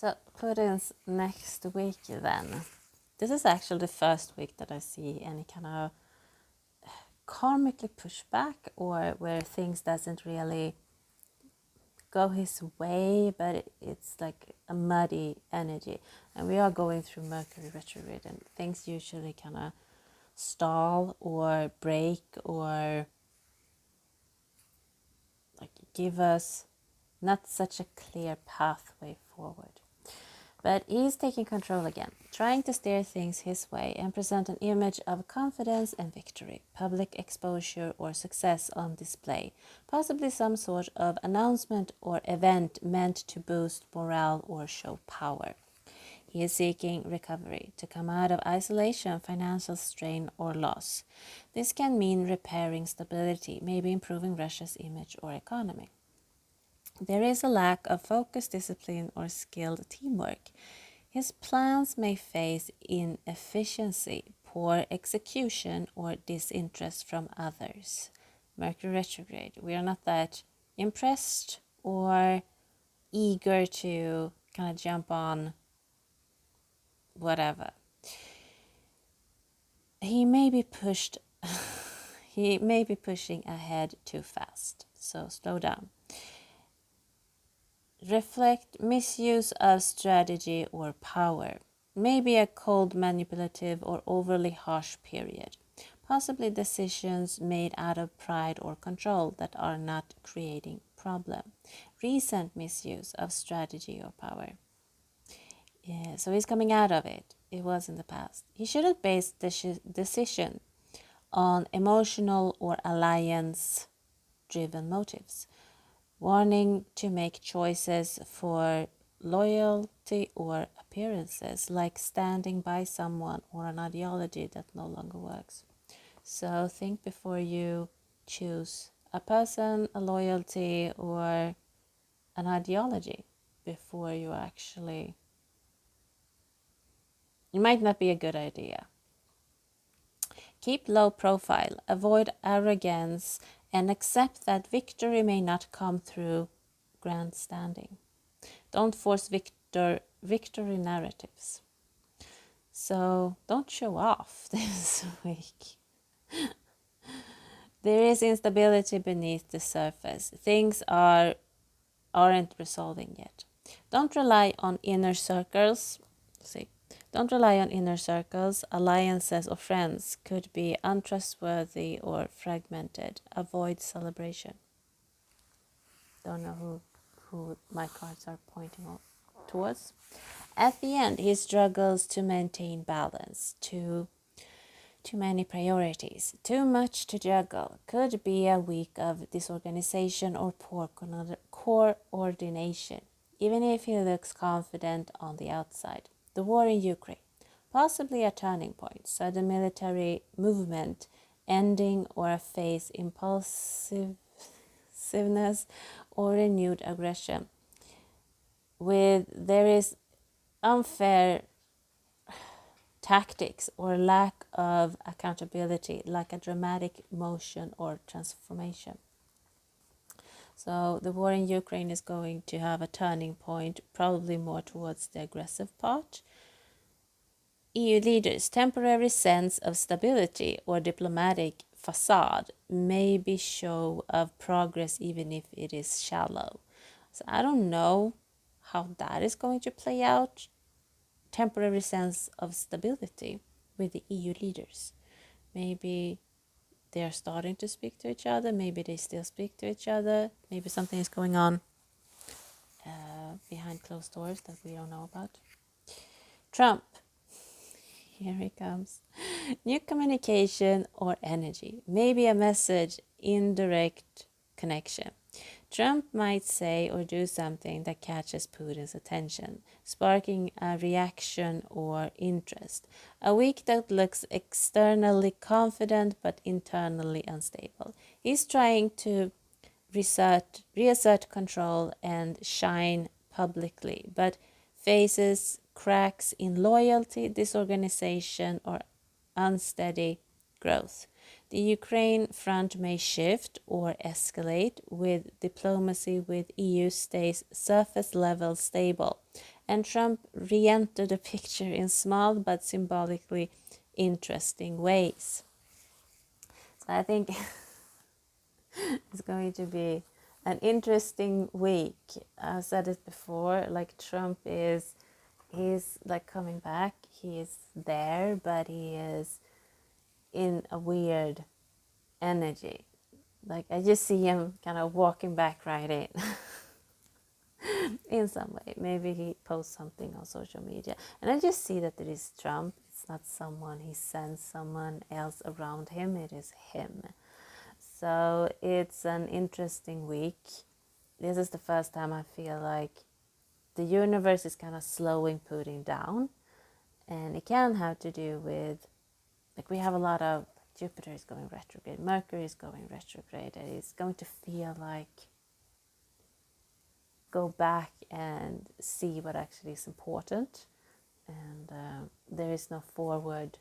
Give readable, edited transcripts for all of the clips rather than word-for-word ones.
So Putin's next week then. This is actually the first week that I see any kind of karmically pushback or where things doesn't really go his way, but it's like a muddy energy. And we are going through Mercury retrograde, and things usually kind of stall or break or like give us not such a clear pathway forward. But he's taking control again, trying to steer things his way and present an image of confidence and victory, public exposure or success on display, possibly some sort of announcement or event meant to boost morale or show power. He is seeking recovery to come out of isolation, financial strain, or loss. This can mean repairing stability, maybe improving Russia's image or economy. There is a lack of focus, discipline, or skilled teamwork. His plans may face inefficiency, poor execution, or disinterest from others. Mercury retrograde. We are not that impressed or eager to kind of jump on whatever. He may be pushed. He may be pushing ahead too fast. So slow down. Reflect misuse of strategy or power. Maybe a cold, manipulative, or overly harsh period. Possibly decisions made out of pride or control that are not creating problem. Recent misuse of strategy or power. Yeah, so he's coming out of it. It was in the past. He shouldn't base decision on emotional or alliance-driven motives. Warning to make choices for loyalty or appearances, like standing by someone or an ideology that no longer works. So think before you choose a person, a loyalty, or an ideology before you actually... It might not be a good idea. Keep low profile, avoid arrogance, and accept that victory may not come through grandstanding. Don't force victory narratives. So don't show off this week. There is instability beneath the surface. Things aren't resolving yet. Don't rely on inner circles. Don't rely on inner circles. Alliances or friends could be untrustworthy or fragmented. Avoid celebration. Don't know who my cards are pointing towards. At the end, he struggles to maintain balance. Too many priorities, too much to juggle. Could be a week of disorganization or poor coordination, even if he looks confident on the outside. The war in Ukraine, possibly a turning point, sudden military movement ending or a phase impulsiveness or renewed aggression. There is unfair tactics or lack of accountability, like a dramatic motion or transformation. So the war in Ukraine is going to have a turning point, probably more towards the aggressive part. EU leaders' temporary sense of stability or diplomatic facade may be show of progress, even if it is shallow. So I don't know how that is going to play out. Temporary sense of stability with the EU leaders. Maybe they are starting to speak to each other. Maybe they still speak to each other. Maybe something is going on behind closed doors that we don't know about. Trump. Here he comes. New communication or energy. Maybe a message, indirect connection. Trump might say or do something that catches Putin's attention, sparking a reaction or interest. A week that looks externally confident but internally unstable. He's trying to reassert control and shine publicly, but faces cracks in loyalty, disorganization, or unsteady growth. The Ukraine front may shift or escalate with diplomacy with EU stays surface level stable and Trump re-entered the picture in small but symbolically interesting ways. So I think it's going to be an interesting week. I've said it before, like Trump he's like coming back. He is there, but he is in a weird energy. Like I just see him kind of walking back right in. In some way. Maybe he posts something on social media. And I just see that it is Trump. It's not someone he sends someone else around him. It is him. So it's an interesting week. This is the first time I feel like the universe is kind of slowing Putin down. And it can have to do with, like we have a lot of, Jupiter is going retrograde, Mercury is going retrograde. And it's going to feel like go back and see what actually is important, and there is no forward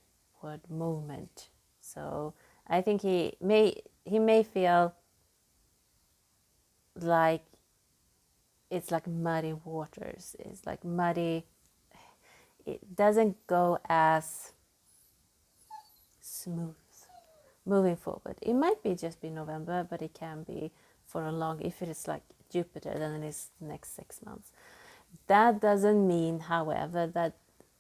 movement. So I think he may feel like it's like muddy waters. It's like muddy. It doesn't go as smooth moving forward. It might be just be November, but it can be for a long, if it is like Jupiter, then it is the next 6 months. That doesn't mean, however, that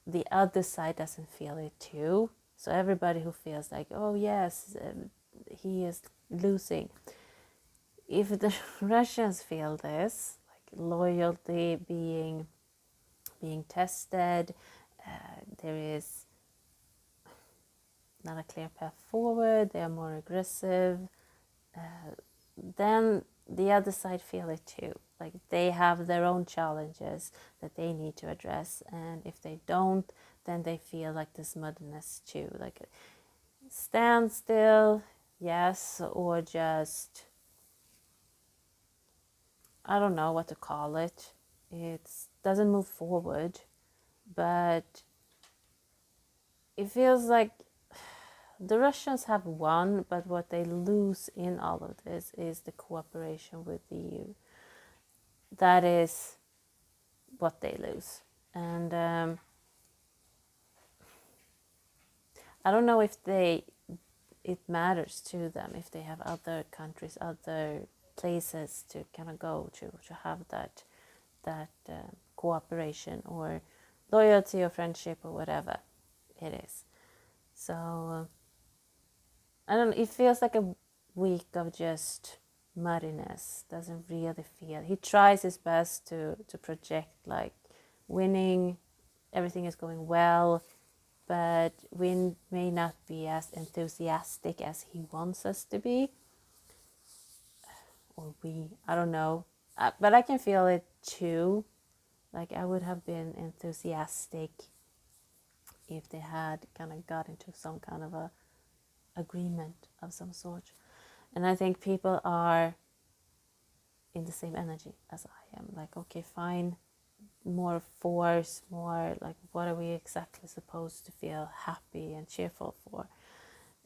the other side doesn't feel it too. So everybody who feels like, oh yes, he is losing. If the Russians feel this, like loyalty being tested, there is not a clear path forward, they are more aggressive, then the other side feel it too. Like they have their own challenges that they need to address, and if they don't, then they feel like this muddiness too. Like stand still, yes, or just, I don't know what to call it. It doesn't move forward, but it feels like the Russians have won, but what they lose in all of this is the cooperation with the EU. That is what they lose. And I don't know if it matters to them if they have other countries, other places to kind of go to have that cooperation or loyalty or friendship or whatever it is. So I don't know, it feels like a week of just muddiness. Doesn't really feel, he tries his best to project like winning, everything is going well, but we may not be as enthusiastic as he wants us to be, or I don't know, but I can feel it too. Like I would have been enthusiastic if they had kind of got into some kind of a agreement of some sort. And I think people are in the same energy as I am. Like, okay, fine, more force, more like, what are we exactly supposed to feel happy and cheerful for?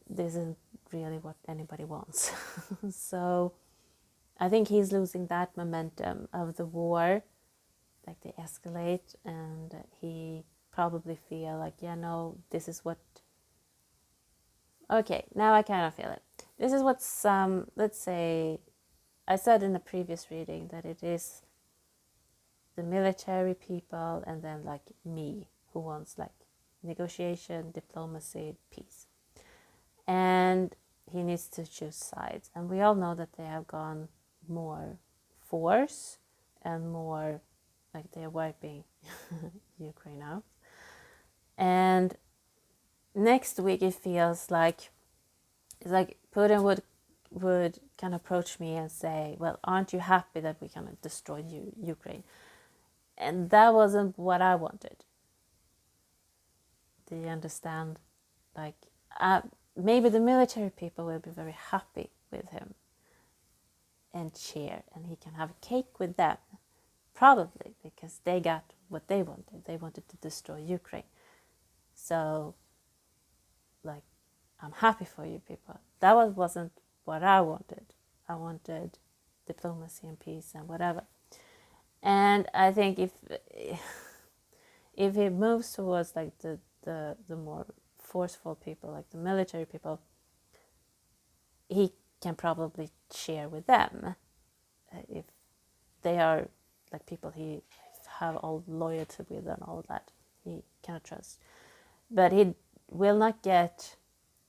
This isn't really what anybody wants. So I think he's losing that momentum of the war. Like they escalate, and he probably feel like, yeah, no, this is what, okay, now I kind of feel it. This is what some, let's say, I said in a previous reading that it is the military people and then like me who wants like negotiation, diplomacy, peace. And he needs to choose sides. And we all know that they have gone more force and more like they're wiping Ukraine out. And next week it feels like it's like Putin would kind of approach me and say, well, aren't you happy that we kind of destroyed Ukraine? And that wasn't what I wanted. Do you understand? Like, maybe the military people will be very happy with him and cheer, and he can have a cake with them. Probably because they got what they wanted. They wanted to destroy Ukraine. So, like, I'm happy for you people. That wasn't what I wanted. I wanted diplomacy and peace and whatever. And I think if if he moves towards like the more forceful people, like the military people, he can probably share with them if they are like people he have all loyalty with and all that he cannot trust. But he will not get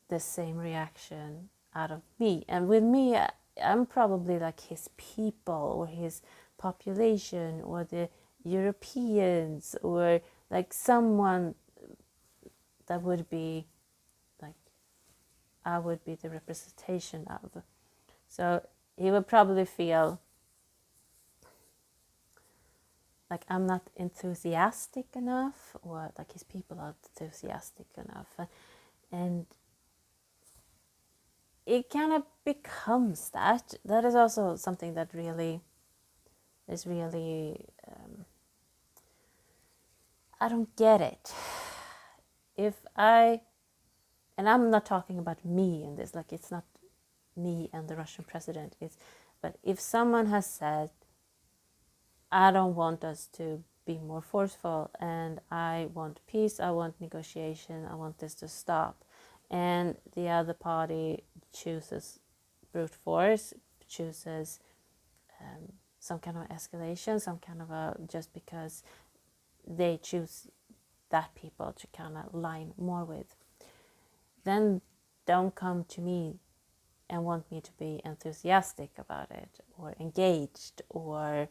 the same reaction out of me. And with me, I'm probably like his people or his population or the Europeans or like someone that would be like I would be the representation of. So he would probably feel like I'm not enthusiastic enough, or like his people are enthusiastic enough. And it kind of becomes that. That is also something that really is really, I don't get it. And I'm not talking about me in this, like it's not me and the Russian president, but if someone has said, I don't want us to be more forceful and I want peace, I want negotiation, I want this to stop, and the other party chooses brute force, chooses some kind of escalation, some kind of just because they choose that people to kind of line more with, then don't come to me and want me to be enthusiastic about it or engaged or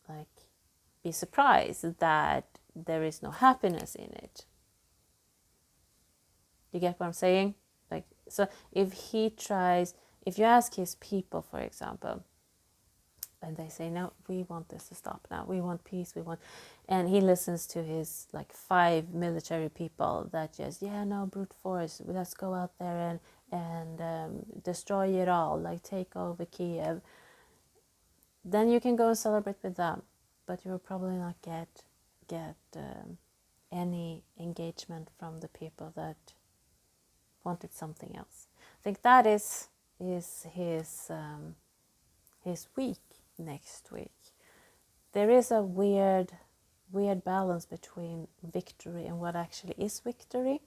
like be surprised that there is no happiness in it. You get what I'm saying? Like, so if you ask his people, for example, and they say, no, we want this to stop now, we want peace, and he listens to his like 5 military people that just, yeah, no, brute force, let's go out there and destroy it all, like take over Kiev, then you can go and celebrate with them, but you will probably not get any engagement from the people that wanted something else. I think that is his week next week. There is a weird balance between victory and what actually is victory.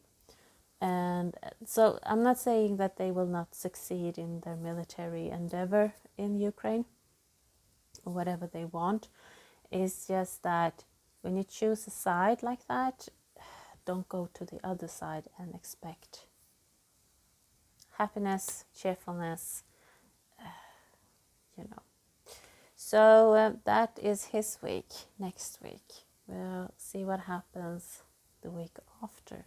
And so I'm not saying that they will not succeed in their military endeavor in Ukraine or whatever they want. It's just that when you choose a side like that, don't go to the other side and expect happiness, cheerfulness, you know. So that is his week. Next week we'll see what happens the week after.